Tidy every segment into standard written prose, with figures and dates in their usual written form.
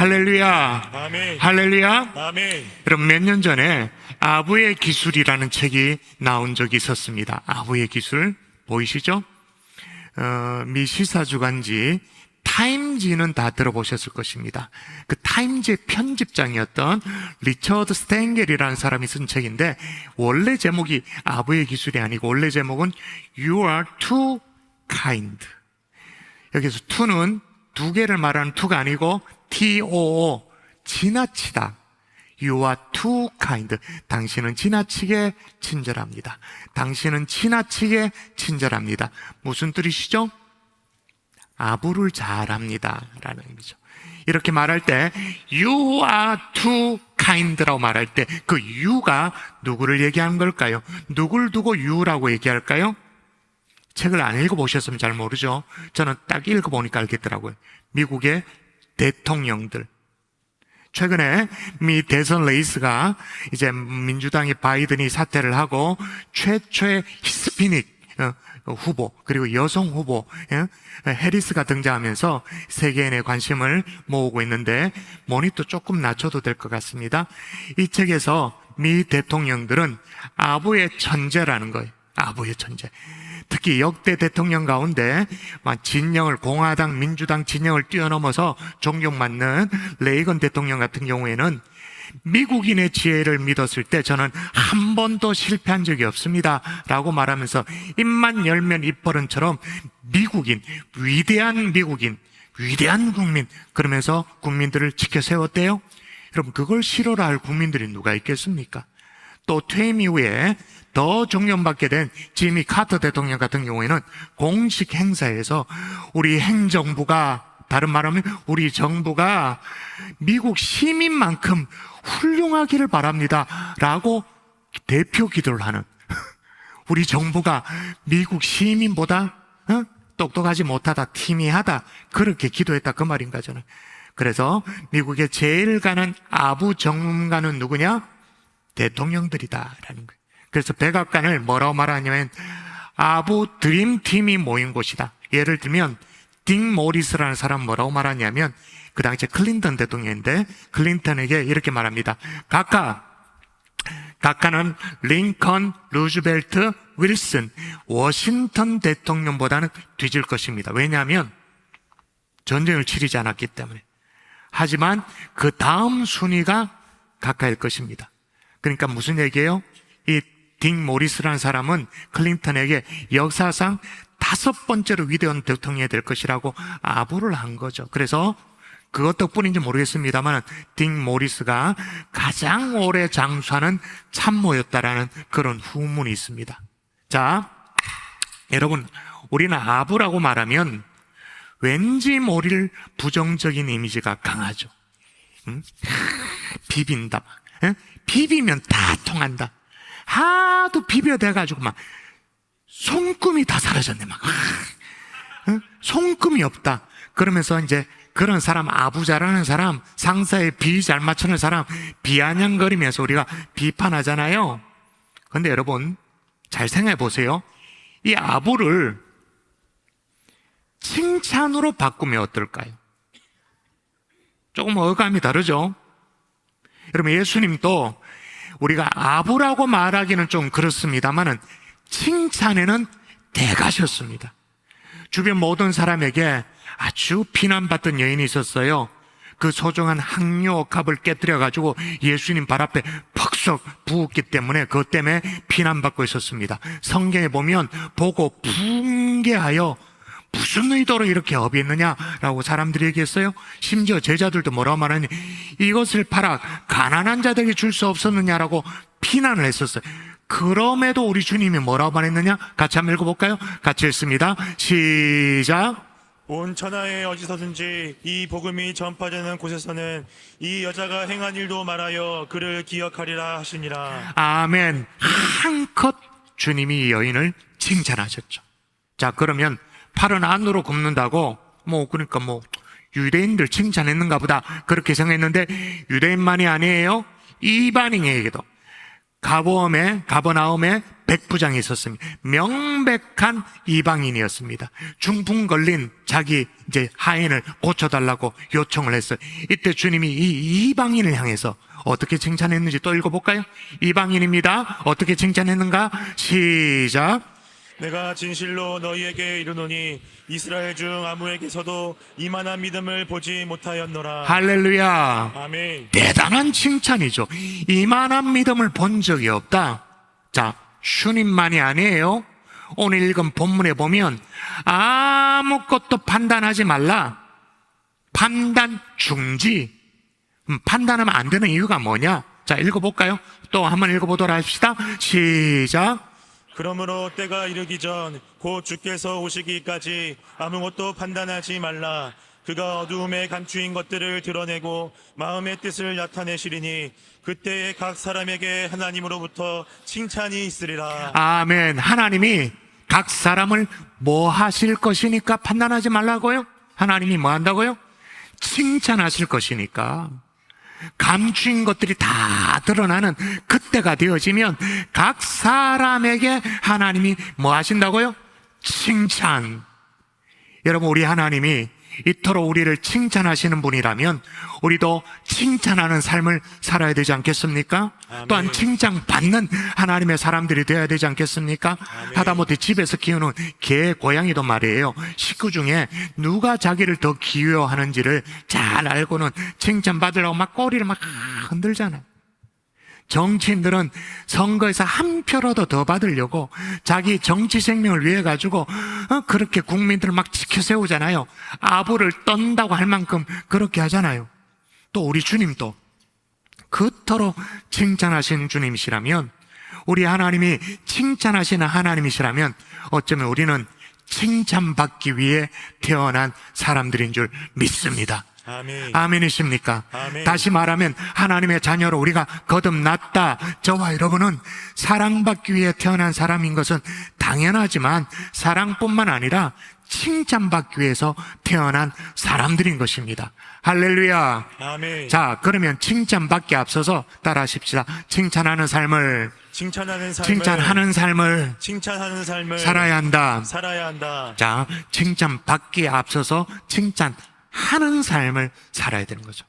할렐루야. 아멘. 할렐루야. 아멘. 여러분, 몇 년 전에 아부의 기술이라는 책이 나온 적이 있었습니다. 아부의 기술 보이시죠? 미 시사주간지 타임지는 다 들어보셨을 것입니다. 그 타임지의 편집장이었던 리처드 스탱겔이라는 사람이 쓴 책인데, 원래 제목이 아부의 기술이 아니고 원래 제목은 You are too kind. 여기서 to는 두 개를 말하는 to가 아니고 too, 지나치다. You are too kind. 당신은 지나치게 친절합니다. 당신은 지나치게 친절합니다. 무슨 뜻이시죠? 아부를 잘합니다 라는 의미죠. 이렇게 말할 때 You are too kind라고 말할 때 그 you가 누구를 얘기하는 걸까요? 누굴 두고 you라고 얘기할까요? 책을 안 읽어보셨으면 잘 모르죠. 저는 딱 읽어보니까 알겠더라고요. 미국의 대통령들, 최근에 미 대선 레이스가 이제 민주당의 바이든이 사퇴를 하고 최초의 히스패닉 후보, 그리고 여성 후보 해리스가 등장하면서 세계인의 관심을 모으고 있는데, 모니터 조금 낮춰도 될 것 같습니다. 이 책에서 미 대통령들은 아부의 천재라는 거예요. 아부의 천재. 특히 역대 대통령 가운데 진영을, 공화당, 민주당 진영을 뛰어넘어서 존경받는 레이건 대통령 같은 경우에는 미국인의 지혜를 믿었을 때 저는 한 번도 실패한 적이 없습니다 라고 말하면서 입만 열면 입버릇처럼 미국인, 위대한 미국인, 위대한 국민, 그러면서 국민들을 지켜 세웠대요. 여러분, 그걸 싫어라 할 국민들이 누가 있겠습니까? 또 퇴임 이후에 더 존경받게 된 지미 카터 대통령 같은 경우에는 공식 행사에서 우리 행정부가, 다른 말하면 우리 정부가 미국 시민만큼 훌륭하기를 바랍니다 라고 대표 기도를 하는, 우리 정부가 미국 시민보다 똑똑하지 못하다, 티미하다, 그렇게 기도했다, 그 말인가 저는. 그래서 미국의 제일 가는 아부 전문가는 누구냐? 대통령들이다 라는 거예요. 그래서 백악관을 뭐라고 말하냐면 아부 드림팀이 모인 곳이다. 예를 들면 딕 모리스라는 사람 뭐라고 말하냐면, 그 당시에 클린턴 대통령인데 클린턴에게 이렇게 말합니다. 각하는 링컨, 루즈벨트, 윌슨, 워싱턴 대통령보다는 뒤질 것입니다. 왜냐하면 전쟁을 치르지 않았기 때문에. 하지만 그 다음 순위가 각하일 것입니다. 그러니까 무슨 얘기예요? 이 딕 모리스라는 사람은 클린턴에게 역사상 5번째로 위대한 대통령이 될 것이라고 아부를 한 거죠. 그래서 그것 덕분인지 모르겠습니다만 딕 모리스가 가장 오래 장수하는 참모였다라는 그런 후문이 있습니다. 자, 여러분, 우리는 아부라고 말하면 왠지 모를 부정적인 이미지가 강하죠. 비빈다. 비비면 다 통한다. 하도 비벼대가지고 막 손금이 다 사라졌네. 막 손금이 없다. 그러면서 이제 그런 사람, 아부 잘하는 사람, 상사의 비 잘 맞추는 사람 비아냥거리면서 우리가 비판하잖아요. 그런데 여러분, 잘 생각해 보세요. 이 아부를 칭찬으로 바꾸면 어떨까요? 조금 어감이 다르죠? 여러분, 예수님도 우리가 아부라고 말하기는 좀 그렇습니다만은 칭찬에는 대가셨습니다. 주변 모든 사람에게 아주 비난받던 여인이 있었어요. 그 소중한 항료 옥합을 깨뜨려가지고 예수님 발 앞에 퍽썩 부었기 때문에 그것 때문에 비난받고 있었습니다. 성경에 보면 보고 붕괴하여 무슨 의도로 이렇게 어비했느냐라고 사람들이 얘기했어요. 심지어 제자들도 뭐라고 말하니, 이것을 팔아 가난한 자들에게 줄 수 없었느냐라고 비난을 했었어요. 그럼에도 우리 주님이 뭐라고 말했느냐? 같이 한번 읽어볼까요? 같이 읽습니다. 시작. 온 천하에 어디서든지 이 복음이 전파되는 곳에서는 이 여자가 행한 일도 말하여 그를 기억하리라 하시니라. 아멘. 한컷 주님이 이 여인을 칭찬하셨죠. 자, 그러면 팔은 안으로 굽는다고 그러니까 유대인들 칭찬했는가 보다 그렇게 생각했는데, 유대인만이 아니에요. 이방인에게도, 가버나움에 백부장이 있었습니다. 명백한 이방인이었습니다. 중풍 걸린 자기 이제 하인을 고쳐달라고 요청을 했어요. 이때 주님이 이 이방인을 향해서 어떻게 칭찬했는지 또 읽어볼까요? 이방인입니다. 어떻게 칭찬했는가? 시작. 내가 진실로 너희에게 이르노니 이스라엘 중 아무에게서도 이만한 믿음을 보지 못하였노라. 할렐루야. 아멘. 대단한 칭찬이죠. 이만한 믿음을 본 적이 없다. 자, 주님만이 아니에요. 오늘 읽은 본문에 보면 아무것도 판단하지 말라. 판단 중지. 판단하면 안 되는 이유가 뭐냐? 자, 읽어볼까요? 또 한번 읽어보도록 합시다. 시작. 그러므로 때가 이르기 전 곧 주께서 오시기까지 아무것도 판단하지 말라. 그가 어두움에 감추인 것들을 드러내고 마음의 뜻을 나타내시리니 그때에 각 사람에게 하나님으로부터 칭찬이 있으리라. 아멘. 하나님이 각 사람을 뭐 하실 것이니까 판단하지 말라고요? 하나님이 뭐 한다고요? 칭찬하실 것이니까. 감추인 것들이 다 드러나는 그때가 되어지면 각 사람에게 하나님이 뭐 하신다고요? 칭찬. 여러분, 우리 하나님이 이토록 우리를 칭찬하시는 분이라면 우리도 칭찬하는 삶을 살아야 되지 않겠습니까? 아멘. 또한 칭찬받는 하나님의 사람들이 되어야 되지 않겠습니까? 아멘. 하다못해 집에서 키우는 개, 고양이도 말이에요. 식구 중에 누가 자기를 더 기여하는지를 잘 알고는 칭찬받으려고 막 꼬리를 막 흔들잖아요. 정치인들은 선거에서 한 표라도 더 받으려고 자기 정치 생명을 위해 가지고 그렇게 국민들을 막 지켜세우잖아요. 아부를 떤다고 할 만큼 그렇게 하잖아요. 또 우리 주님도 그토록 칭찬하신 주님이시라면, 우리 하나님이 칭찬하시는 하나님이시라면 어쩌면 우리는 칭찬받기 위해 태어난 사람들인 줄 믿습니다. 아멘. 아멘이십니까? 아멘. 다시 말하면 하나님의 자녀로 우리가 거듭났다. 저와 여러분은 사랑받기 위해 태어난 사람인 것은 당연하지만 사랑뿐만 아니라 칭찬받기 위해서 태어난 사람들인 것입니다. 할렐루야. 아멘. 자, 그러면 칭찬받기 앞서서 따라하십시다. 칭찬하는 삶을 칭찬하는 삶을 살아야 한다. 살아야 한다. 자, 칭찬받기에 앞서서 칭찬하는 삶을 살아야 되는 거죠.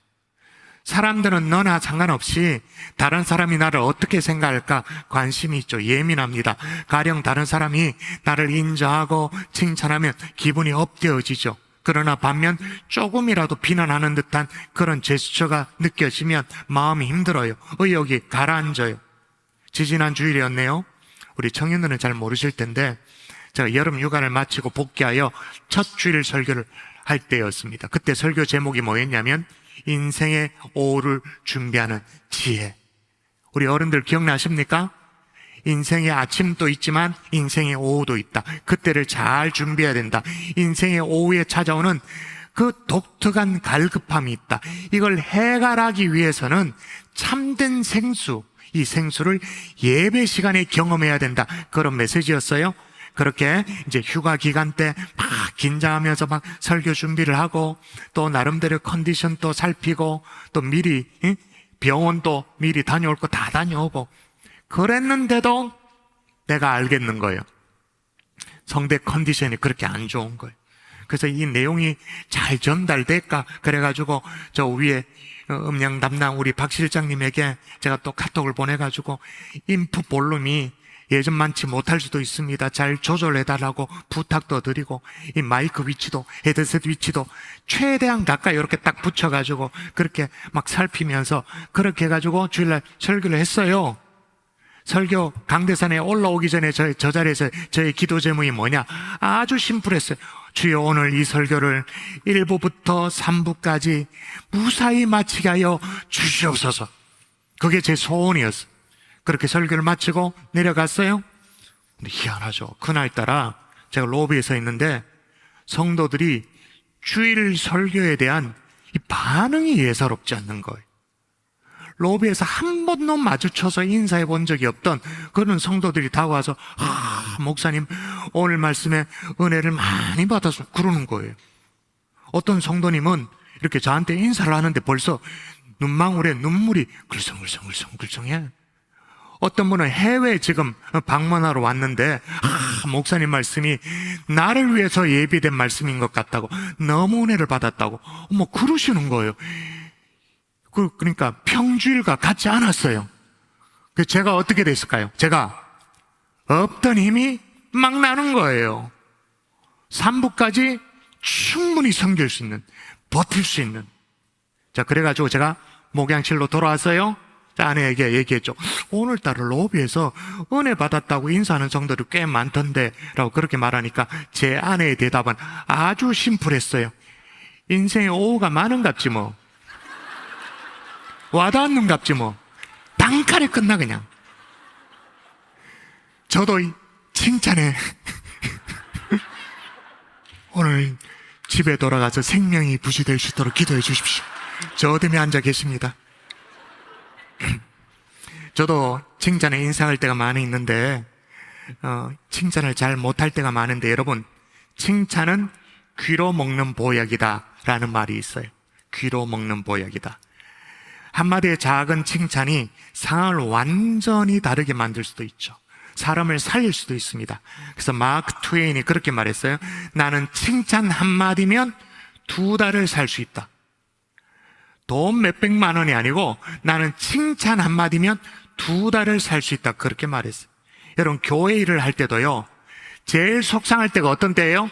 사람들은 너나 상관없이 다른 사람이 나를 어떻게 생각할까 관심이 있죠. 예민합니다. 가령 다른 사람이 나를 인정하고 칭찬하면 기분이 업되어지죠. 그러나 반면 조금이라도 비난하는 듯한 그런 제스처가 느껴지면 마음이 힘들어요. 의욕이 가라앉아요. 지지난 주일이었네요. 우리 청년들은 잘 모르실 텐데 제가 여름 휴가를 마치고 복귀하여 첫 주일 설교를 할 때였습니다. 그때 설교 제목이 뭐였냐면 인생의 오후를 준비하는 지혜. 우리 어른들 기억나십니까? 인생의 아침도 있지만 인생의 오후도 있다. 그때를 잘 준비해야 된다. 인생의 오후에 찾아오는 그 독특한 갈급함이 있다. 이걸 해결하기 위해서는 참된 생수, 이 생수를 예배 시간에 경험해야 된다. 그런 메시지였어요. 그렇게 이제 휴가 기간 때 막 긴장하면서 막 설교 준비를 하고 또 나름대로 컨디션도 살피고 또 미리 병원도 미리 다녀올 거 다 다녀오고 그랬는데도 내가 알겠는 거예요. 성대 컨디션이 그렇게 안 좋은 거예요. 그래서 이 내용이 잘 전달될까 그래가지고 저 위에 음량 담당 우리 박 실장님에게 제가 또 카톡을 보내가지고 인풋 볼륨이 예전만치 못할 수도 있습니다. 잘 조절해달라고 부탁도 드리고 이 마이크 위치도 헤드셋 위치도 최대한 가까이 이렇게 딱 붙여가지고 그렇게 막 살피면서 그렇게 해가지고 주일날 설교를 했어요. 설교 강대산에 올라오기 전에 저 자리에서 저의 기도 제목이 뭐냐? 아주 심플했어요. 주여 오늘 이 설교를 1부부터 3부까지 무사히 마치게 하여 주시옵소서. 그게 제 소원이었어요. 그렇게 설교를 마치고 내려갔어요. 근데 희한하죠. 그날따라 제가 로비에 서 있는데 성도들이 주일 설교에 대한 이 반응이 예사롭지 않는 거예요. 로비에서 한 번도 마주쳐서 인사해 본 적이 없던 그런 성도들이 다가와서 목사님 오늘 말씀에 은혜를 많이 받아서 그러는 거예요. 어떤 성도님은 이렇게 저한테 인사를 하는데 벌써 눈망울에 눈물이 글썽글썽글썽글썽해. 어떤 분은 해외 지금 방문하러 왔는데 목사님 말씀이 나를 위해서 예비된 말씀인 것 같다고, 너무 은혜를 받았다고 그러시는 거예요. 그러니까 평주일과 같지 않았어요. 그래서 제가 어떻게 됐을까요? 제가 없던 힘이 막 나는 거예요. 3부까지 충분히 섬길 수 있는, 버틸 수 있는. 자, 그래가지고 제가 목양실로 돌아왔어요. 자, 아내에게 얘기했죠. 오늘따라 로비에서 은혜 받았다고 인사하는 성도들이 꽤 많던데 라고 그렇게 말하니까 제 아내의 대답은 아주 심플했어요. 인생에 오후가 많은갑지 뭐, 와닿는갑지 뭐, 단칼에 끝나 그냥. 저도 칭찬해. 오늘 집에 돌아가서 생명이 부시될 수 있도록 기도해 주십시오. 저 어둠에 앉아 계십니다. 저도 칭찬에 인상할 때가 많이 있는데 칭찬을 잘 못할 때가 많은데, 여러분, 칭찬은 귀로 먹는 보약이다 라는 말이 있어요. 귀로 먹는 보약이다. 한마디의 작은 칭찬이 상황을 완전히 다르게 만들 수도 있죠. 사람을 살릴 수도 있습니다. 그래서 마크 트웨인이 그렇게 말했어요. 나는 칭찬 한마디면 2달을 살 수 있다. 돈 몇백만 원이 아니고 나는 칭찬 한마디면 2달을 살 수 있다, 그렇게 말했어요. 여러분, 교회 일을 할 때도요, 제일 속상할 때가 어떤 때예요?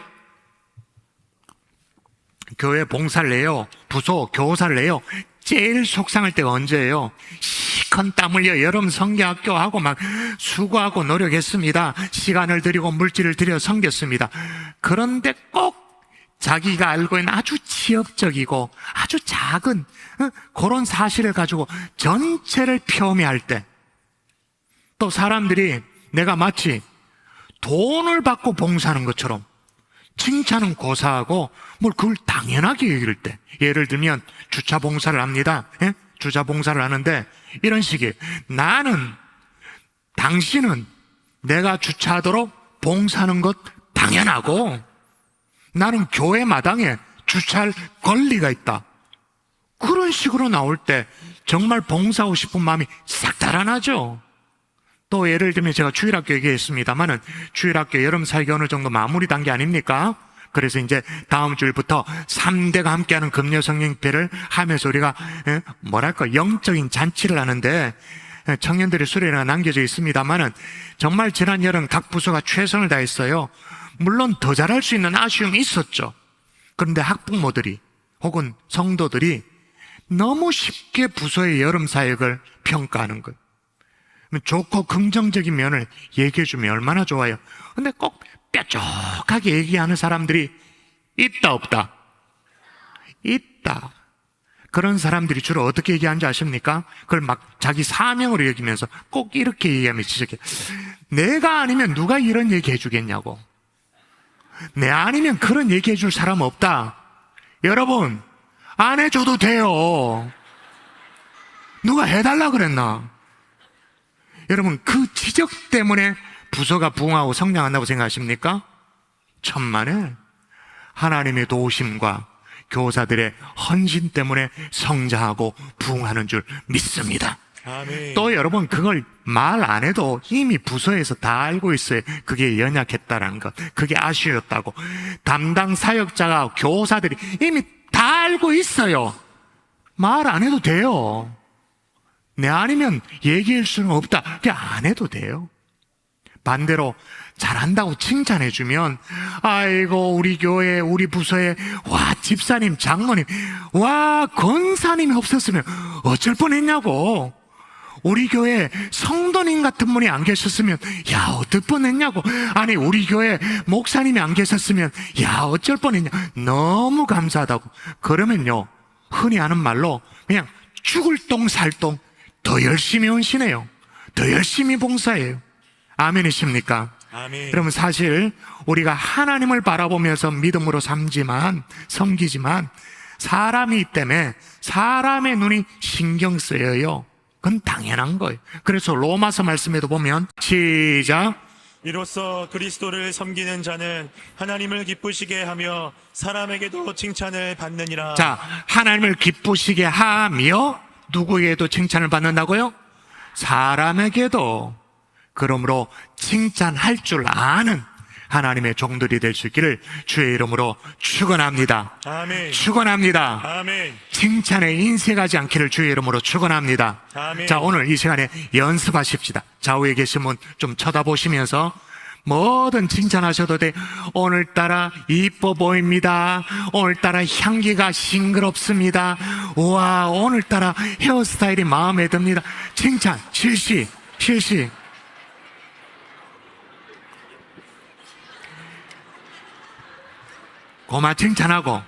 교회 봉사를 해요, 부서 교사를 해요. 제일 속상할 때가 언제예요? 시컨 땀 흘려 여름 성경학교 하고 막 수고하고 노력했습니다. 시간을 들이고 물질을 들여 섬겼습니다. 그런데 꼭 자기가 알고 있는 아주 지역적이고 아주 작은 그런 사실을 가지고 전체를 폄훼할 때, 또 사람들이 내가 마치 돈을 받고 봉사하는 것처럼 칭찬은 고사하고 뭘 그걸 당연하게 여길 때, 예를 들면 주차 봉사를 합니다. 예? 주차 봉사를 하는데 이런 식이에요. 당신은 내가 주차하도록 봉사하는 것 당연하고 나는 교회 마당에 주차할 권리가 있다. 그런 식으로 나올 때 정말 봉사하고 싶은 마음이 싹 달아나죠. 또 예를 들면 제가 주일학교 얘기했습니다만은 주일학교 여름 사역이 어느 정도 마무리 단계 아닙니까? 그래서 이제 다음 주일부터 3대가 함께하는 금요 성령집회를 하면서 우리가 영적인 잔치를 하는데, 청년들의 수련회가 남겨져 있습니다만은 정말 지난 여름 각 부서가 최선을 다했어요. 물론 더 잘할 수 있는 아쉬움이 있었죠. 그런데 학부모들이 혹은 성도들이 너무 쉽게 부서의 여름 사역을 평가하는 것, 좋고 긍정적인 면을 얘기해주면 얼마나 좋아요. 근데 꼭 뾰족하게 얘기하는 사람들이 있다 없다? 있다. 그런 사람들이 주로 어떻게 얘기하는지 아십니까? 그걸 막 자기 사명으로 여기면서 꼭 이렇게 얘기하면 지적해. 내가 아니면 누가 이런 얘기 해주겠냐고. 내 아니면 그런 얘기 해줄 사람 없다. 여러분, 안 해줘도 돼요. 누가 해달라 그랬나? 여러분, 그 지적 때문에 부서가 부흥하고 성장한다고 생각하십니까? 천만에 하나님의 도우심과 교사들의 헌신 때문에 성장하고 부흥하는 줄 믿습니다. 아멘. 또 여러분, 그걸 말 안 해도 이미 부서에서 다 알고 있어요. 그게 연약했다라는 것, 그게 아쉬웠다고. 담당 사역자가 교사들이 이미 다 알고 있어요. 말 안 해도 돼요. 내 아니면 얘기할 수는 없다. 그게 안 해도 돼요. 반대로 잘한다고 칭찬해주면, 아이고 우리 교회 우리 부서에 와 집사님 장로님 와 권사님이 없었으면 어쩔 뻔했냐고. 우리 교회 성도님 같은 분이 안 계셨으면 야 어떨 뻔했냐고. 아니 우리 교회 목사님이 안 계셨으면 야 어쩔 뻔했냐. 너무 감사하다고. 그러면요, 흔히 하는 말로 그냥 죽을 똥 살 똥 더 열심히 헌신해요. 더 열심히 봉사해요. 아멘이십니까? 아멘. 여러분, 사실 우리가 하나님을 바라보면서 믿음으로 섬기지만 사람이 때문에 사람의 눈이 신경 쓰여요. 그건 당연한 거예요. 그래서 로마서 말씀에도 보면 시작. 이로써 그리스도를 섬기는 자는 하나님을 기쁘시게 하며 사람에게도 칭찬을 받느니라. 자, 하나님을 기쁘시게 하며 누구에게도 칭찬을 받는다고요? 사람에게도 그러므로 칭찬할 줄 아는 하나님의 종들이 될 수 있기를 주의 이름으로 축원합니다. 아멘. 축원합니다. 아멘. 칭찬에 인색하지 않기를 주의 이름으로 축원합니다. 아멘. 자, 오늘 이 시간에 연습하십시다. 좌우에 계신 분 좀 쳐다보시면서 뭐든 칭찬하셔도 돼. 오늘따라 이뻐 보입니다. 오늘따라 향기가 싱그럽습니다. 우와, 오늘따라 헤어스타일이 마음에 듭니다. 칭찬 실시. 고마 칭찬하고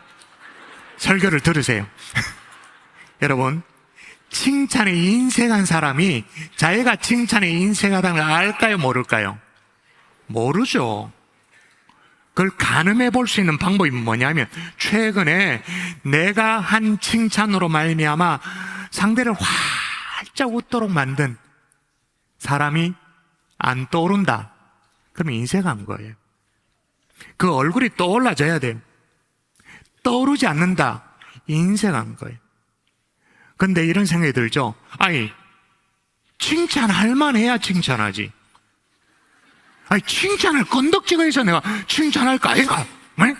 설교를 들으세요. 여러분, 칭찬에 인색한 사람이 자기가 칭찬에 인색하다는 걸 알까요, 모를까요? 모르죠. 그걸 가늠해 볼 수 있는 방법이 뭐냐면, 최근에 내가 한 칭찬으로 말미암아 상대를 활짝 웃도록 만든 사람이 안 떠오른다. 그러면 인색한 거예요. 그 얼굴이 떠올라져야 돼요. 떠오르지 않는다. 인색한 거예요. 근데 이런 생각이 들죠. 아니, 칭찬할 만해야 칭찬하지. 아니, 칭찬할 건덕지가 있어. 내가 칭찬할까 아이가? 네?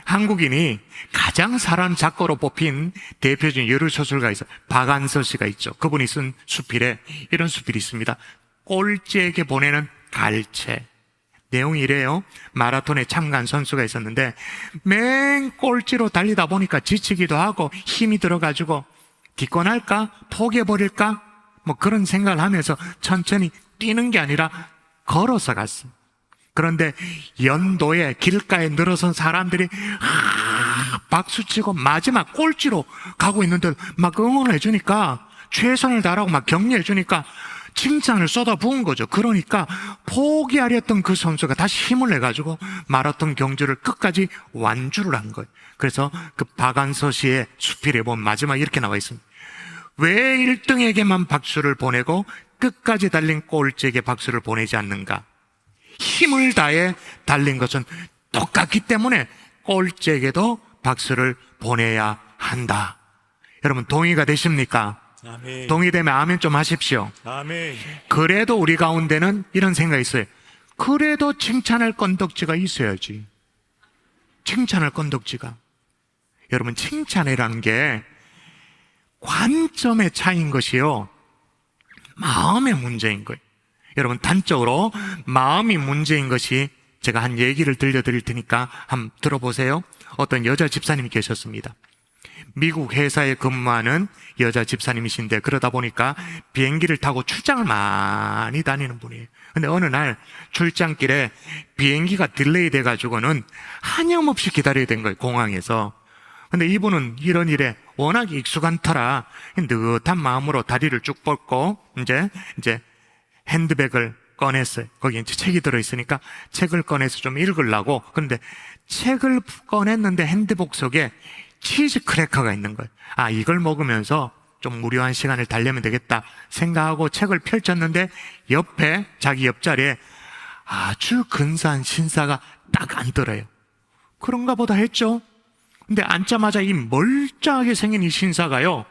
한국인이 가장 사람 작가로 뽑힌 대표적인 여류소설가 있어요. 박안서 씨가 있죠. 그분이 쓴 수필에 이런 수필이 있습니다. 꼴찌에게 보내는 갈채. 내용이 이래요. 마라톤에 참가한 선수가 있었는데 맨 꼴찌로 달리다 보니까 지치기도 하고 힘이 들어가지고 기권할까? 포기해버릴까? 뭐 그런 생각을 하면서 천천히 뛰는 게 아니라 걸어서 갔습니다. 그런데 연도에 길가에 늘어선 사람들이 박수치고 마지막 꼴찌로 가고 있는데 막 응원을 해주니까, 최선을 다하라고 막 격려해주니까 칭찬을 쏟아부은 거죠. 그러니까 포기하려 했던 그 선수가 다시 힘을 내가지고 마라톤 경주를 끝까지 완주를 한 거예요. 그래서 그 박안서 씨의 수필에 보면 마지막 이렇게 나와 있습니다. 왜 1등에게만 박수를 보내고 끝까지 달린 꼴찌에게 박수를 보내지 않는가? 힘을 다해 달린 것은 똑같기 때문에 꼴찌에게도 박수를 보내야 한다. 여러분 동의가 되십니까? 아멘. 동의되면 아멘 좀 하십시오. 아멘. 그래도 우리 가운데는 이런 생각이 있어요. 그래도 칭찬할 건덕지가 있어야지. 칭찬할 건덕지가. 여러분, 칭찬이라는 게 관점의 차이인 것이요, 마음의 문제인 거예요. 여러분, 단적으로 마음이 문제인 것이, 제가 한 얘기를 들려드릴 테니까 한번 들어보세요. 어떤 여자 집사님이 계셨습니다. 미국 회사에 근무하는 여자 집사님이신데, 그러다 보니까 비행기를 타고 출장을 많이 다니는 분이에요. 근데 어느 날 출장길에 비행기가 딜레이 돼가지고는 한염없이 기다려야 된 거예요, 공항에서. 근데 이분은 이런 일에 워낙 익숙한 터라 느긋한 마음으로 다리를 쭉 뻗고 이제 핸드백을 꺼냈어요. 거기에 이제 책이 들어있으니까 책을 꺼내서 좀 읽으려고. 그런데 책을 꺼냈는데 핸드복 속에 치즈 크래커가 있는 거예요. 아, 이걸 먹으면서 좀 무료한 시간을 달려면 되겠다 생각하고 책을 펼쳤는데 옆에, 자기 옆자리에 아주 근사한 신사가 딱 앉더래요. 그런가 보다 했죠. 근데 앉자마자 이 멀쩡하게 생긴 이 신사가요,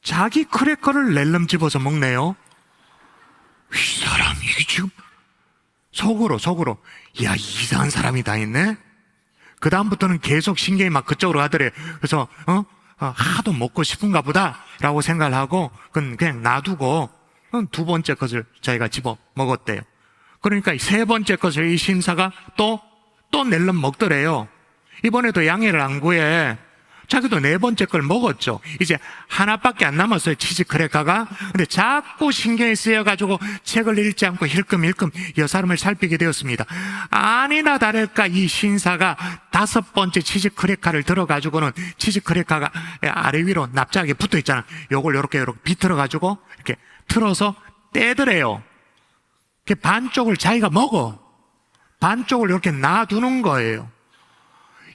자기 크래커를 낼름 집어서 먹네요. 이 사람, 이게 지금 속으로 야, 이상한 사람이 다 있네. 그 다음부터는 계속 신경이 막 그쪽으로 가더래요. 그래서 하도 먹고 싶은가 보다 라고 생각을 하고 그냥 놔두고 두 번째 것을 자기가 집어 먹었대요. 그러니까 세 번째 것을 이 신사가 또 낼름 먹더래요. 이번에도 양해를 안 구해. 자기도 네 번째 걸 먹었죠. 이제 하나밖에 안 남았어요, 치즈 크래커가. 근데 자꾸 신경이 쓰여가지고 책을 읽지 않고 힐끔힐끔 이 사람을 살피게 되었습니다. 아니나 다를까 이 신사가 다섯 번째 치즈 크래커를 들어가지고는 치즈 크래커가 아래 위로 납작하게 붙어 있잖아. 요걸 요렇게 비틀어가지고 이렇게 틀어서 떼더래요. 반쪽을 자기가 먹어. 반쪽을 이렇게 놔두는 거예요.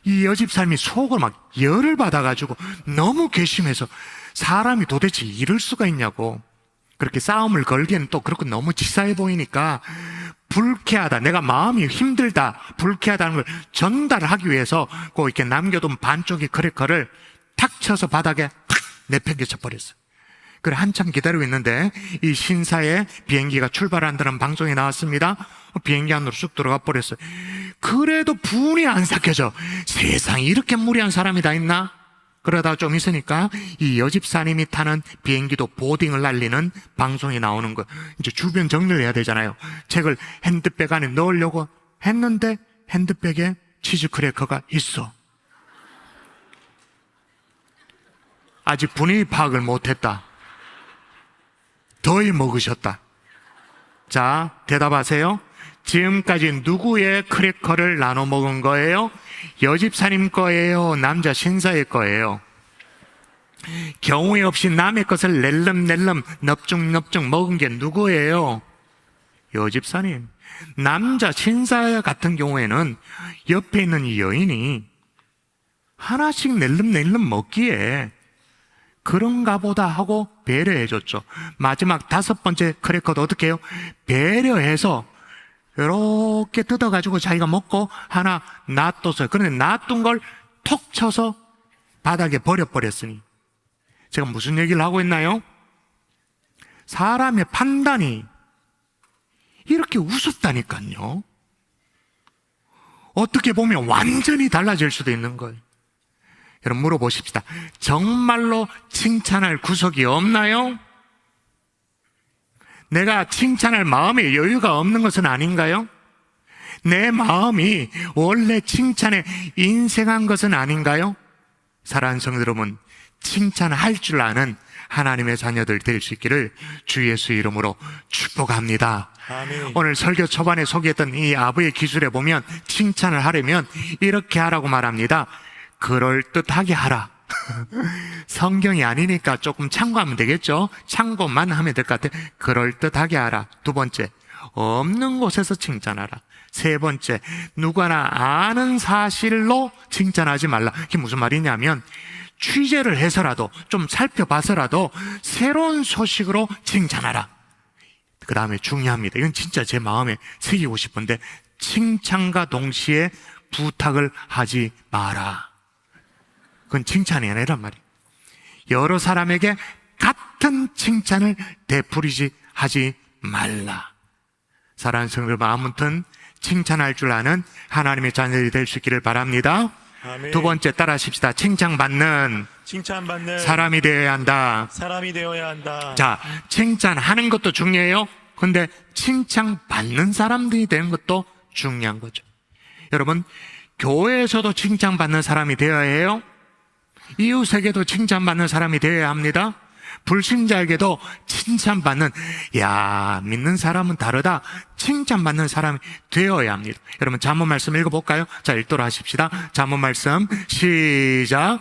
이 여집사님이 속으로 막 열을 받아가지고 너무 괘씸해서, 사람이 도대체 이럴 수가 있냐고. 그렇게 싸움을 걸기에는 또 그렇고 너무 치사해 보이니까 불쾌하다, 내가 마음이 힘들다, 불쾌하다는 걸 전달하기 위해서 꼭 이렇게 남겨둔 반쪽의 크래커를 탁 쳐서 바닥에 탁 내팽개쳐 버렸어요. 그래, 한참 기다리고 있는데 이 신사의 비행기가 출발한다는 방송이 나왔습니다. 비행기 안으로 쑥 들어가 버렸어요. 그래도 분이 안 삭혀져. 세상에 이렇게 무리한 사람이 다 있나? 그러다 좀 있으니까 이 여집사님이 타는 비행기도 보딩을 날리는 방송이 나오는 거예요. 이제 주변 정리를 해야 되잖아요. 책을 핸드백 안에 넣으려고 했는데 핸드백에 치즈 크래커가 있어. 아직 분위기 파악을 못했다. 더위 먹으셨다. 자, 대답하세요. 지금까지 누구의 크래커를 나눠 먹은 거예요? 여집사님 거예요? 남자 신사의 거예요? 경우에 없이 남의 것을 낼름낼름 넙죽넙죽 먹은 게 누구예요? 여집사님. 남자 신사 같은 경우에는 옆에 있는 이 여인이 하나씩 낼름낼름 먹기에 그런가 보다 하고 배려해줬죠. 마지막 5번째 크래커도 어떻게 해요? 배려해서 이렇게 뜯어가지고 자기가 먹고 하나 놔뒀어요. 그런데 놔둔 걸 톡 쳐서 바닥에 버려버렸으니. 제가 무슨 얘기를 하고 있나요? 사람의 판단이 이렇게 우습다니까요. 어떻게 보면 완전히 달라질 수도 있는 거예요. 여러분 물어보십시다. 정말로 칭찬할 구석이 없나요? 내가 칭찬할 마음에 여유가 없는 것은 아닌가요? 내 마음이 원래 칭찬에 인색한 것은 아닌가요? 사랑하는 성도 여러분, 칭찬할 줄 아는 하나님의 자녀들 될 수 있기를 주 예수 이름으로 축복합니다. 아멘. 오늘 설교 초반에 소개했던 이 아부의 기술에 보면 칭찬을 하려면 이렇게 하라고 말합니다. 그럴듯하게 하라. 성경이 아니니까 조금 참고하면 되겠죠? 참고만 하면 될 것 같아요. 그럴듯하게 하라. 2번째, 없는 곳에서 칭찬하라. 3번째, 누구나 아는 사실로 칭찬하지 말라. 이게 무슨 말이냐면 취재를 해서라도 좀 살펴봐서라도 새로운 소식으로 칭찬하라. 그 다음에 중요합니다. 이건 진짜 제 마음에 새기고 싶은데 칭찬과 동시에 부탁을 하지 마라. 그건 칭찬이 아니란 말이에요. 여러 사람에게 같은 칭찬을 되풀이지 하지 말라. 사랑하는 성도 여러분, 아무튼 칭찬할 줄 아는 하나님의 자녀들이 될 수 있기를 바랍니다. 아멘. 2번째 따라하십시다. 칭찬받는 사람이 되어야 한다. 사람이 되어야 한다. 자, 칭찬하는 것도 중요해요. 근데 칭찬받는 사람들이 되는 것도 중요한 거죠. 여러분, 교회에서도 칭찬받는 사람이 되어야 해요. 이웃에게도 칭찬받는 사람이 되어야 합니다. 불신자에게도 칭찬받는, 야, 믿는 사람은 다르다, 칭찬받는 사람이 되어야 합니다. 여러분 잠언 말씀 읽어볼까요? 자, 읽도록 하십시다. 잠언 말씀 시작.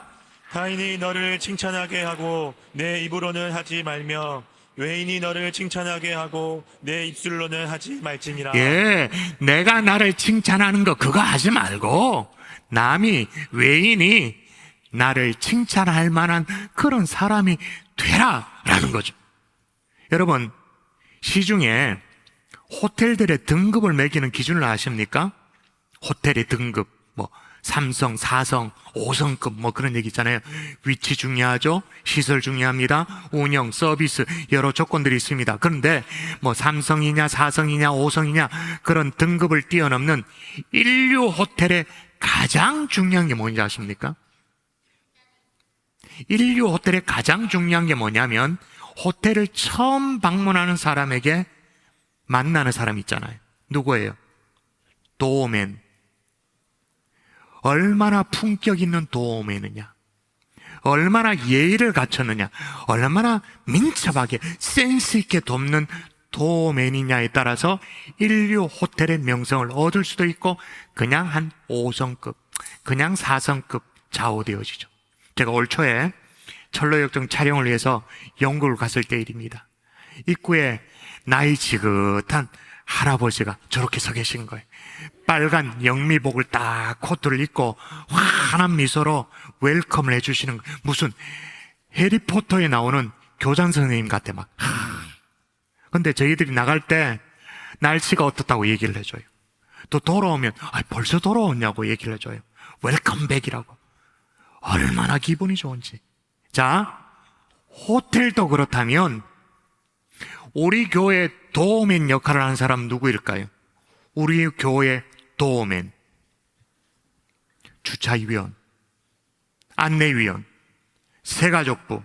타인이 너를 칭찬하게 하고 내 입으로는 하지 말며 외인이 너를 칭찬하게 하고 내 입술로는 하지 말지니라. 예, 내가 나를 칭찬하는 거 그거 하지 말고 남이, 외인이 나를 칭찬할 만한 그런 사람이 되라라는 거죠. 여러분, 시중에 호텔들의 등급을 매기는 기준을 아십니까? 호텔의 등급, 뭐 3성, 4성, 5성급 뭐 그런 얘기 있잖아요. 위치 중요하죠. 시설 중요합니다. 운영, 서비스 여러 조건들이 있습니다. 그런데 뭐 3성이냐 4성이냐 5성이냐 그런 등급을 뛰어넘는 인류 호텔의 가장 중요한 게 뭔지 아십니까? 인류 호텔의 가장 중요한 게 뭐냐면 호텔을 처음 방문하는 사람에게 만나는 사람 있잖아요. 누구예요? 도어맨. 얼마나 품격 있는 도어맨이냐, 얼마나 예의를 갖췄느냐, 얼마나 민첩하게 센스 있게 돕는 도어맨이냐에 따라서 인류 호텔의 명성을 얻을 수도 있고 그냥 한 5성급, 그냥 4성급 좌우되어지죠. 제가 올 초에 철로역정 촬영을 위해서 영국을 갔을 때 일입니다. 입구에 나이 지긋한 할아버지가 저렇게 서 계신 거예요. 빨간 영미복을 딱 코트를 입고 환한 미소로 웰컴을 해주시는 거예요. 무슨 해리포터에 나오는 교장 선생님 같아 막. 근데 저희들이 나갈 때 날씨가 어떻다고 얘기를 해줘요. 또 돌아오면 벌써 돌아왔냐고 얘기를 해줘요. 웰컴백이라고. 얼마나 기분이 좋은지. 자, 호텔도 그렇다면 우리 교회 도우맨 역할을 하는 사람 누구일까요? 우리 교회 도우맨, 주차위원, 안내위원, 새가족부.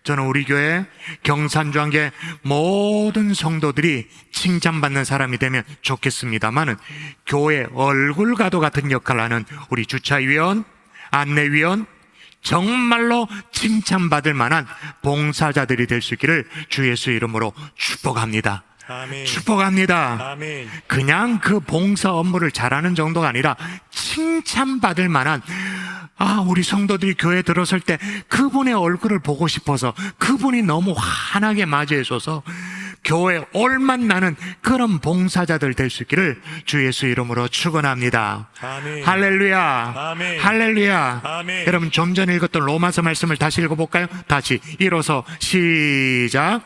저는 우리 교회 경산주한계 모든 성도들이 칭찬받는 사람이 되면 좋겠습니다만은 교회 얼굴과도 같은 역할을 하는 우리 주차위원, 안내위원, 정말로 칭찬받을 만한 봉사자들이 될 수 있기를 주 예수 이름으로 축복합니다. 아멘. 축복합니다. 아멘. 그냥 그 봉사 업무를 잘하는 정도가 아니라 칭찬받을 만한, 우리 성도들이 교회에 들어설 때 그분의 얼굴을 보고 싶어서 그분이 너무 환하게 맞이해줘서 교회에 올맛 나는 그런 봉사자들 될 수 있기를 주 예수 이름으로 축원합니다. 아멘. 할렐루야. 아멘. 할렐루야. 아멘. 여러분 좀 전에 읽었던 로마서 말씀을 다시 읽어볼까요? 다시 일어서 시작.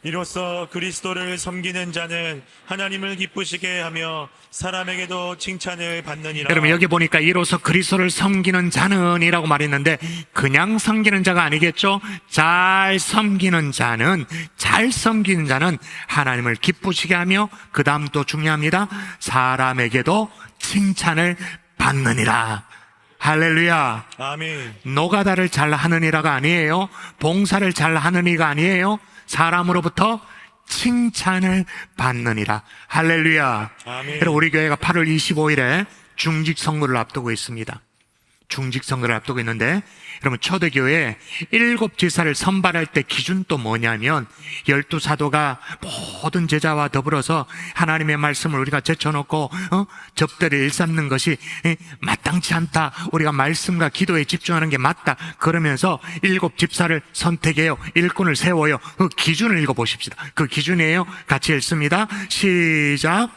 이로써 그리스도를 섬기는 자는 하나님을 기쁘시게 하며 사람에게도 칭찬을 받느니라. 여러분 여기 보니까 이로써 그리스도를 섬기는 자는 이라고 말했는데 그냥 섬기는 자가 아니겠죠? 잘 섬기는 자는 하나님을 기쁘시게 하며 그 다음 또 중요합니다. 사람에게도 칭찬을 받느니라. 할렐루야. 아멘. 노가다를 잘 하느니라가 아니에요. 봉사를 잘 하느니가 아니에요. 사람으로부터 칭찬을 받느니라. 할렐루야. 아멘. 여러분 우리 교회가 8월 25일에 중직 선거를 앞두고 있습니다. 중직 선거를 앞두고 있는데 여러분 초대교회 7지사를 선발할 때 기준 또 뭐냐면 12사도가 모든 제자와 더불어서 하나님의 말씀을 우리가 제쳐놓고 접대를 일삼는 것이 마땅치 않다. 우리가 말씀과 기도에 집중하는 게 맞다. 그러면서 7집사를 선택해요. 일꾼을 세워요. 그 기준을 읽어보십시다. 그 기준이에요. 같이 읽습니다. 시작.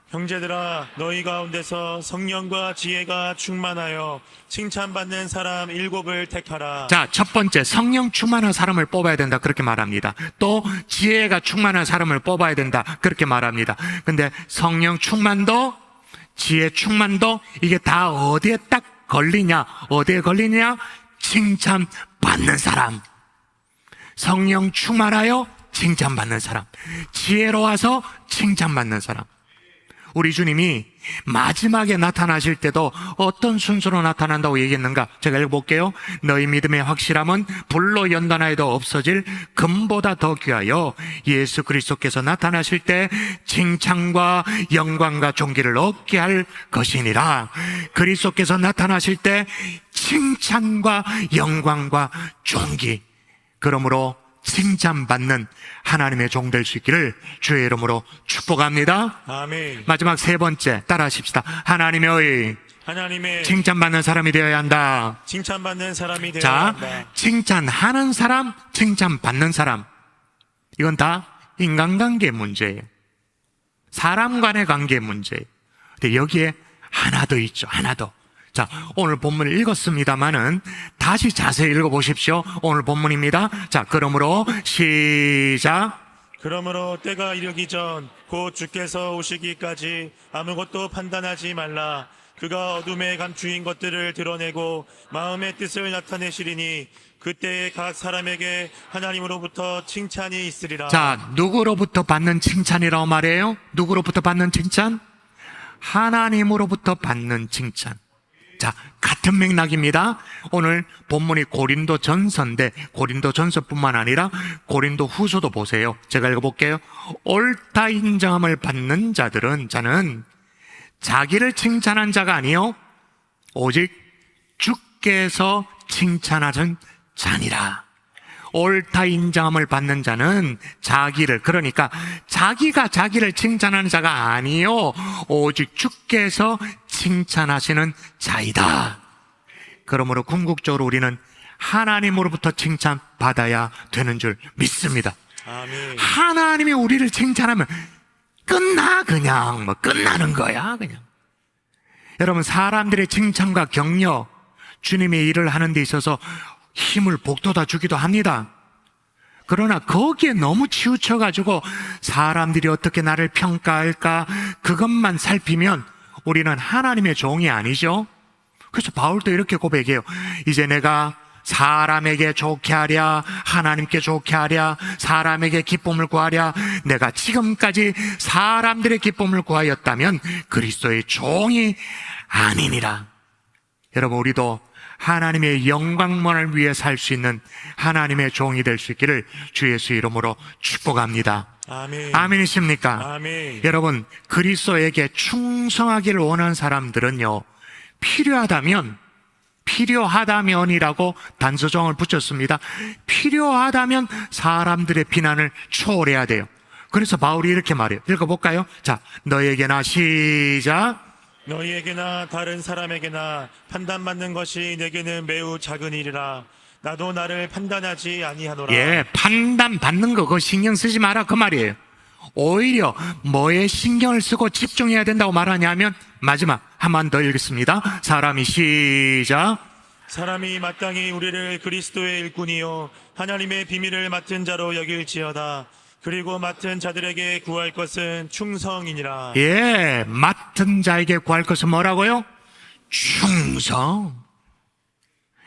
형제들아, 너희 가운데서 성령과 지혜가 충만하여 칭찬받는 사람 7을 택하라. 자, 첫 번째, 성령 충만한 사람을 뽑아야 된다. 그렇게 말합니다. 또, 지혜가 충만한 사람을 뽑아야 된다. 그렇게 말합니다. 근데 성령 충만도, 지혜 충만도, 이게 다 어디에 딱 걸리냐? 어디에 걸리냐? 칭찬받는 사람. 성령 충만하여 칭찬받는 사람. 지혜로워서 칭찬받는 사람. 우리 주님이 마지막에 나타나실 때도 어떤 순서로 나타난다고 얘기했는가? 제가 읽어볼게요. 너희 믿음의 확실함은 불로 연단하여도 없어질 금보다 더 귀하여 예수 그리스도께서 나타나실 때 칭찬과 영광과 존귀를 얻게 할 것이니라. 그리스도께서 나타나실 때 칭찬과 영광과 존귀, 그러므로 칭찬받는 하나님의 종 될 수 있기를 주의 이름으로 축복합니다. 아멘. 마지막 세 번째 따라하십시다. 하나님의 칭찬받는 사람이 되어야 한다. 칭찬받는 사람이 되어야 자, 한다. 칭찬하는 사람, 칭찬받는 사람, 이건 다 인간관계 문제예요. 사람 간의 관계 문제예요. 근데 여기에 하나 더 있죠. 하나 더. 자, 오늘 본문을 읽었습니다마는 다시 자세히 읽어보십시오. 오늘 본문입니다. 자, 그러므로 시작. 그러므로 때가 이르기 전 곧 주께서 오시기까지 아무것도 판단하지 말라. 그가 어둠에 감추인 것들을 드러내고 마음의 뜻을 나타내시리니 그때에 각 사람에게 하나님으로부터 칭찬이 있으리라. 자, 누구로부터 받는 칭찬이라고 말해요? 누구로부터 받는 칭찬? 하나님으로부터 받는 칭찬. 자, 같은 맥락입니다. 오늘 본문이 고린도 전서인데 고린도 전서뿐만 아니라 고린도 후서도 보세요. 제가 읽어볼게요. 옳다 인정함을 받는 자는 자기를 칭찬한 자가 아니요 오직 주께서 칭찬하는 자니라. 옳다 인정함을 받는 자는 자기를, 그러니까 자기가 자기를 칭찬하는 자가 아니요 오직 주께서 칭찬하시는 자이다. 그러므로 궁극적으로 우리는 하나님으로부터 칭찬받아야 되는 줄 믿습니다. 아멘. 하나님이 우리를 칭찬하면 끝나. 그냥 끝나는 거야. 그냥 여러분, 사람들의 칭찬과 격려, 주님의 일을 하는 데 있어서 힘을 북돋아 주기도 합니다. 그러나 거기에 너무 치우쳐가지고 사람들이 어떻게 나를 평가할까 그것만 살피면 우리는 하나님의 종이 아니죠. 그래서 바울도 이렇게 고백해요. 이제 내가 사람에게 좋게 하랴, 하나님께 좋게 하랴, 사람에게 기쁨을 구하랴. 내가 지금까지 사람들의 기쁨을 구하였다면 그리스도의 종이 아니니라. 여러분, 우리도 하나님의 영광만을 위해 살 수 있는 하나님의 종이 될 수 있기를 주 예수 이름으로 축복합니다. 아멘. 아멘이십니까? 아멘. 여러분, 그리스도에게 충성하기를 원하는 사람들은요, 필요하다면이라고 단서정을 붙였습니다. 필요하다면 사람들의 비난을 초월해야 돼요. 그래서 바울이 이렇게 말해요. 읽어볼까요? 자, 너에게나 시작. 너희에게나 다른 사람에게나 판단받는 것이 내게는 매우 작은 일이라. 나도 나를 판단하지 아니하노라. 예, 판단받는 거 그거 신경 쓰지 마라 그 말이에요. 오히려 뭐에 신경을 쓰고 집중해야 된다고 말하냐면, 마지막 한 번 더 읽겠습니다. 사람이 시작. 사람이 마땅히 우리를 그리스도의 일꾼이요 하나님의 비밀을 맡은 자로 여길지어다. 그리고 맡은 자들에게 구할 것은 충성이니라. 예, 맡은 자에게 구할 것은 뭐라고요? 충성.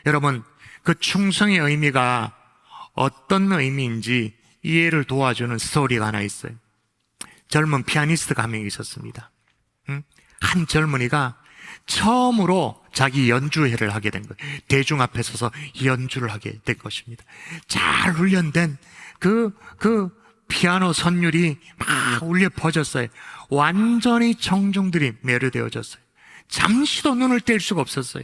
여러분, 그 충성의 의미가 어떤 의미인지 이해를 도와주는 스토리가 하나 있어요. 젊은 피아니스트가 한 명 있었습니다. 한 젊은이가 처음으로 자기 연주회를 하게 된 거예요. 대중 앞에 서서 연주를 하게 된 것입니다. 잘 훈련된 그 피아노 선율이 막 울려 퍼졌어요. 완전히 청중들이 매료되어졌어요. 잠시도 눈을 뗄 수가 없었어요.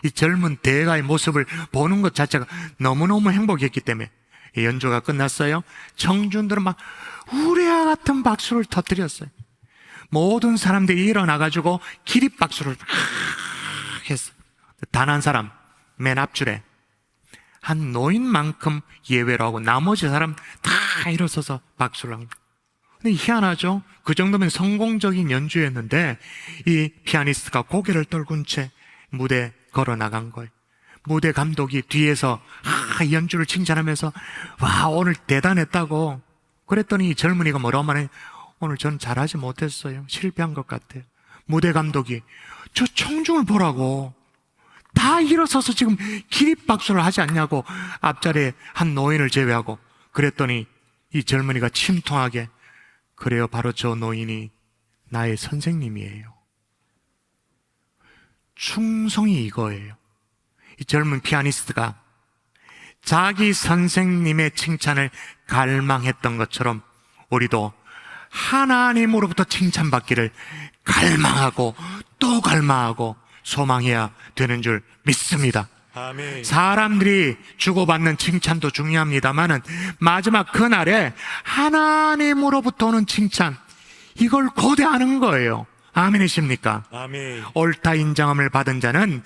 이 젊은 대가의 모습을 보는 것 자체가 너무너무 행복했기 때문에 연주가 끝났어요. 청중들은 막 우레와 같은 박수를 터뜨렸어요. 모든 사람들이 일어나가지고 기립박수를 막 했어요. 단 한 사람, 맨 앞줄에 한 노인만큼 예외로 하고 나머지 사람 다 일어서서 박수를 합니다. 근데 희한하죠? 그 정도면 성공적인 연주였는데 이 피아니스트가 고개를 떨군 채 무대에 걸어 나간 거예요. 무대 감독이 뒤에서 연주를 칭찬하면서 와, 오늘 대단했다고. 그랬더니 이 젊은이가 뭐라고 말해? 오늘 전 잘하지 못했어요. 실패한 것 같아요. 무대 감독이 저 청중을 보라고. 다 일어서서 지금 기립박수를 하지 않냐고. 앞자리에 한 노인을 제외하고. 그랬더니 이 젊은이가 침통하게, 그래요, 바로 저 노인이 나의 선생님이에요. 충성이 이거예요. 이 젊은 피아니스트가 자기 선생님의 칭찬을 갈망했던 것처럼 우리도 하나님으로부터 칭찬받기를 갈망하고 또 갈망하고 소망해야 되는 줄 믿습니다. 아멘. 사람들이 주고받는 칭찬도 중요합니다만은 마지막 그날에 하나님으로부터 오는 칭찬, 이걸 고대하는 거예요. 아멘이십니까? 아멘. 옳다 인정함을 받은 자는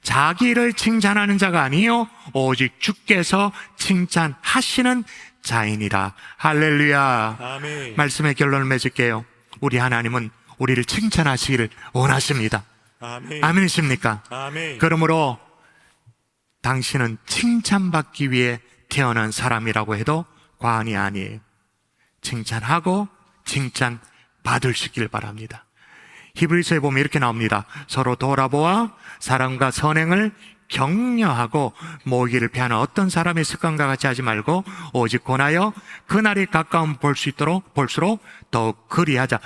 자기를 칭찬하는 자가 아니요 오직 주께서 칭찬하시는 자이니라. 할렐루야. 아멘. 말씀의 결론을 맺을게요. 우리 하나님은 우리를 칭찬하시기를 원하십니다. 아멘. 아멘이십니까? 아멘. 그러므로 당신은 칭찬받기 위해 태어난 사람이라고 해도 과언이 아니에요. 칭찬하고 칭찬받을 수 있길 바랍니다. 히브리서에 보면 이렇게 나옵니다. 서로 돌아보아 사랑과 선행을 격려하고 모이기를 피하는 어떤 사람의 습관과 같이 하지 말고 오직 권하여 그날이 가까움 볼수록 더욱 그리하자.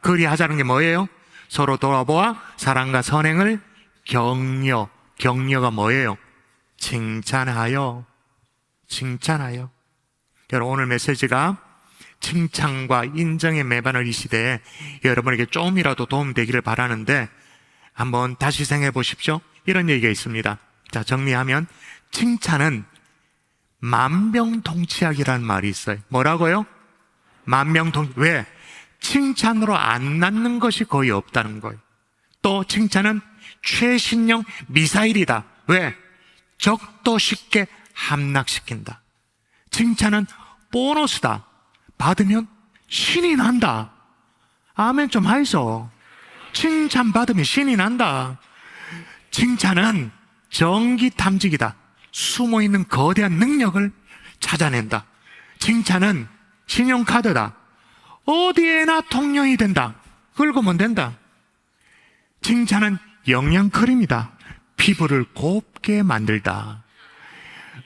그리하자는 게 뭐예요? 서로 돌아보아 사랑과 선행을 격려가 뭐예요? 칭찬하여. 여러분, 오늘 메시지가 칭찬과 인정의 매반을 이 시대에 여러분에게 조금이라도 도움되기를 바라는데, 한번 다시 생각해 보십시오. 이런 얘기가 있습니다. 자, 정리하면 칭찬은 만병통치약이라는 말이 있어요. 뭐라고요? 왜? 칭찬으로 안 낫는 것이 거의 없다는 거예요. 또 칭찬은 최신형 미사일이다. 왜? 적도 쉽게 함락시킨다. 칭찬은 보너스다. 받으면 신이 난다. 아멘 좀 하이소. 칭찬 받으면 신이 난다. 칭찬은 전기 탐지기다. 숨어있는 거대한 능력을 찾아낸다. 칭찬은 신용카드다. 어디에나 통용이 된다. 긁으면 된다. 칭찬은 영양크림이다. 피부를 곱게 만들다.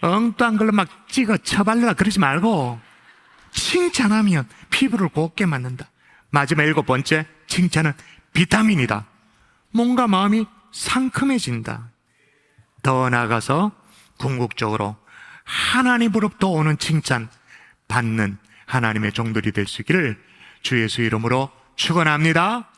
엉뚱한 걸로 막 찍어 쳐발라 그러지 말고 칭찬하면 피부를 곱게 만든다. 마지막 7번째, 칭찬은 비타민이다. 몸과 마음이 상큼해진다. 더 나아가서 궁극적으로 하나님으로부터 오는 칭찬 받는 하나님의 종들이 될 수 있기를 주 예수 이름으로 축원합니다.